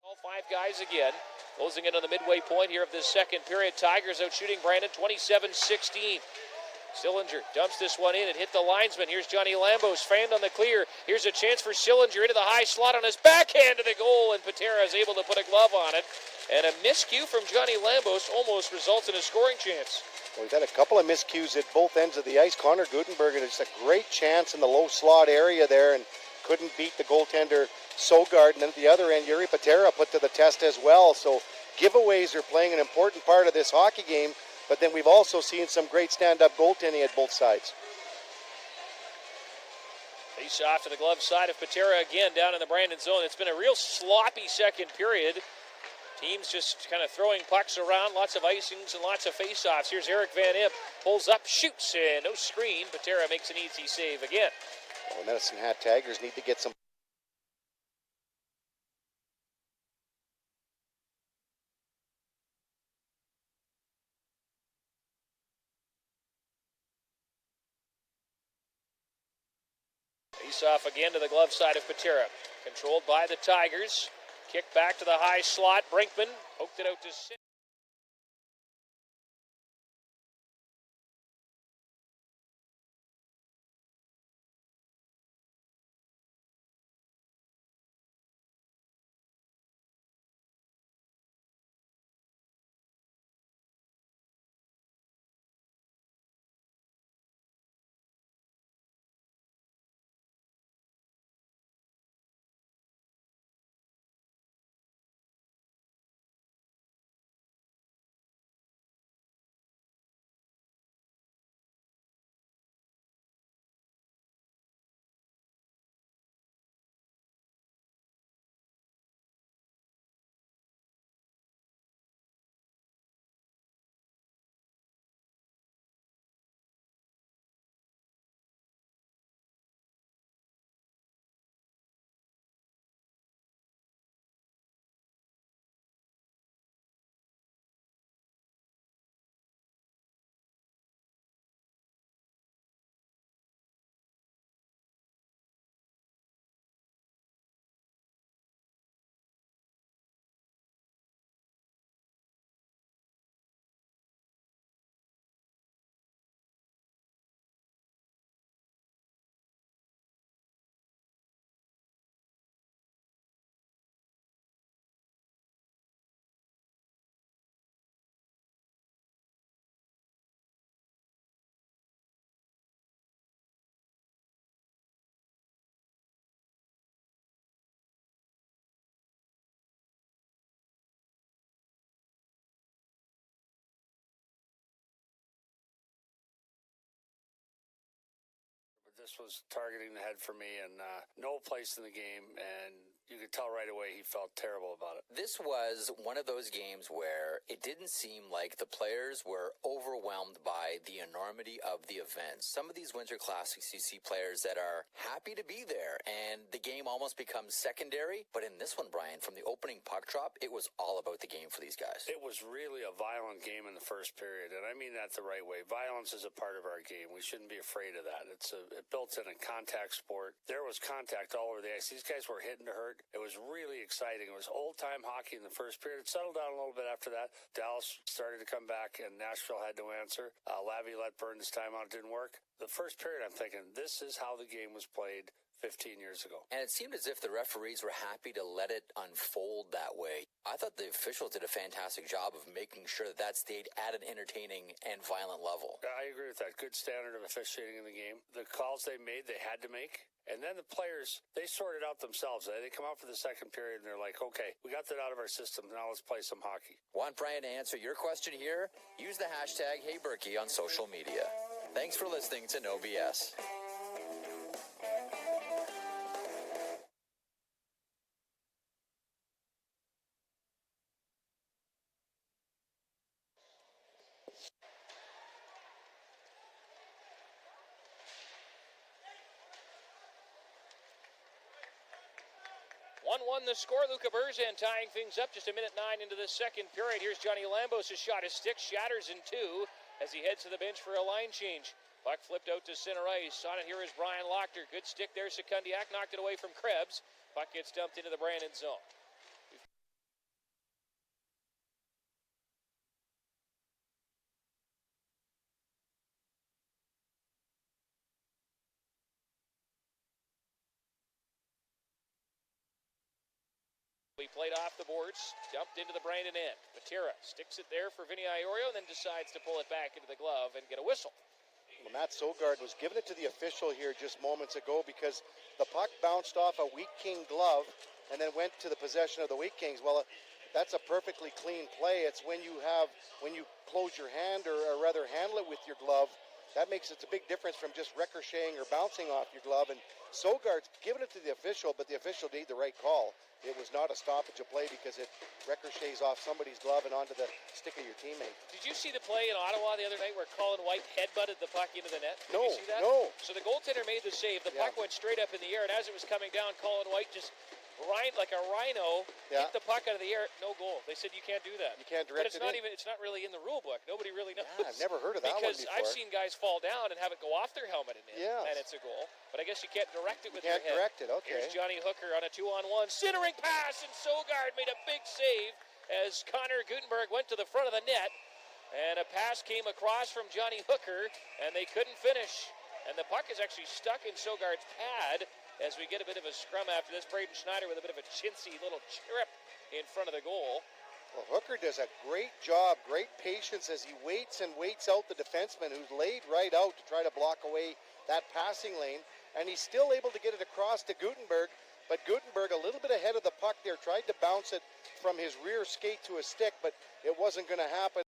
All five guys again. Closing in on the midway point here of this second period. Tigers out shooting Brandon 27-16. Sillinger dumps this one in and hit the linesman. Here's Johnny Lambos, fanned on the clear. Here's a chance for Sillinger into the high slot on his backhand to the goal, and Patera is able to put a glove on it. And a miscue from Johnny Lambos almost results in a scoring chance. Well, we've had a couple of miscues at both ends of the ice. Connor Gutenberg had just a great chance in the low slot area there and couldn't beat the goaltender Sogard. And then at the other end, Yuri Patera put to the test as well. So giveaways are playing an important part of this hockey game. But then we've also seen some great stand-up goaltending at both sides. Face off to the glove side of Patera again down in the Brandon zone. It's been a real sloppy second period. Teams just kind of throwing pucks around, lots of icings and lots of face-offs. Here's Eric Van Imp, pulls up, shoots, and no screen. Patera makes an easy save again. Well, Medicine Hat Tigers need to get some. Face off again to the glove side of Patera. Controlled by the Tigers. Kick back to the high slot. Brinkman poked it out to center. This was targeting the head for me, and no place in the game, and you could tell right away he felt terrible about it. This was one of those games where it didn't seem like the players were overwhelmed by the enormity of the event. Some of these Winter Classics, you see players that are happy to be there, and the game almost becomes secondary. But in this one, Brian, from the opening puck drop, it was all about the game for these guys. It was really a violent game in the first period, and I mean that the right way. Violence is a part of our game. We shouldn't be afraid of that. It built in a contact sport. There was contact all over the ice. These guys were hitting to hurt. It was really exciting. It was old-time hockey in the first period. It settled down a little bit after that. Dallas started to come back, and Nashville had to answer. Laviolette burned his timeout. It didn't work. The first period, I'm thinking, this is how the game was played 15 years ago. And it seemed as if the referees were happy to let it unfold that way. I thought the officials did a fantastic job of making sure that stayed at an entertaining and violent level. I agree with that. Good standard of officiating in the game. The calls they made, they had to make. And then the players, they sorted out themselves. They come out for the second period and they're like, okay, we got that out of our system. Now let's play some hockey. Want Brian to answer your question here? Use the hashtag HeyBerkey on social media. Thanks for listening to No BS. The score, Luca Burzan tying things up just a minute 9 into the second period. Here's Johnny Lambos' shot. His stick shatters in two as he heads to the bench for a line change. Puck flipped out to center ice. On it here is Brian Lochter. Good stick there. Sekundiak knocked it away from Krebs. Puck gets dumped into the Brandon zone. He played off the boards, jumped into the Brandon end. Patera sticks it there for Vinny Iorio, and then decides to pull it back into the glove and get a whistle. Well, Matt Sogard was giving it to the official here just moments ago because the puck bounced off a Wheat King glove and then went to the possession of the Wheat Kings. Well, that's a perfectly clean play. It's when you close your hand or rather handle it with your glove. That makes it's a big difference from just ricocheting or bouncing off your glove. And Sogard's giving it to the official, but the official made the right call. It was not a stoppage of play because it ricochets off somebody's glove and onto the stick of your teammate. Did you see the play in Ottawa the other night where Colin White headbutted the puck into the net? Did No, you see that? no. So the goaltender made the save. The puck went straight up in the air, and as it was coming down, Colin White just like a rhino hit the puck out of the air. No goal. They said you can't do that. You can't direct but it's it not in? even. It's not really in the rule book. Nobody really knows. Yeah, I've never heard of that one because before. I've seen guys fall down and have it go off their helmet and in, Yes. and it's a goal. But I guess you can't direct it with You your can't head. direct it, okay. Here's Johnny Hooker on a 2-on-1 centering pass, and Sogard made a big save as Connor Gutenberg went to the front of the net, and a pass came across from Johnny Hooker, and they couldn't finish. And the puck is actually stuck in Sogard's pad as we get a bit of a scrum after this. Braden Schneider with a bit of a chintzy little chirp in front of the goal. Well, Hooker does a great job, great patience as he waits and waits out the defenseman who's laid right out to try to block away that passing lane. And he's still able to get it across to Gutenberg, but Gutenberg a little bit ahead of the puck there, tried to bounce it from his rear skate to his stick, but it wasn't going to happen.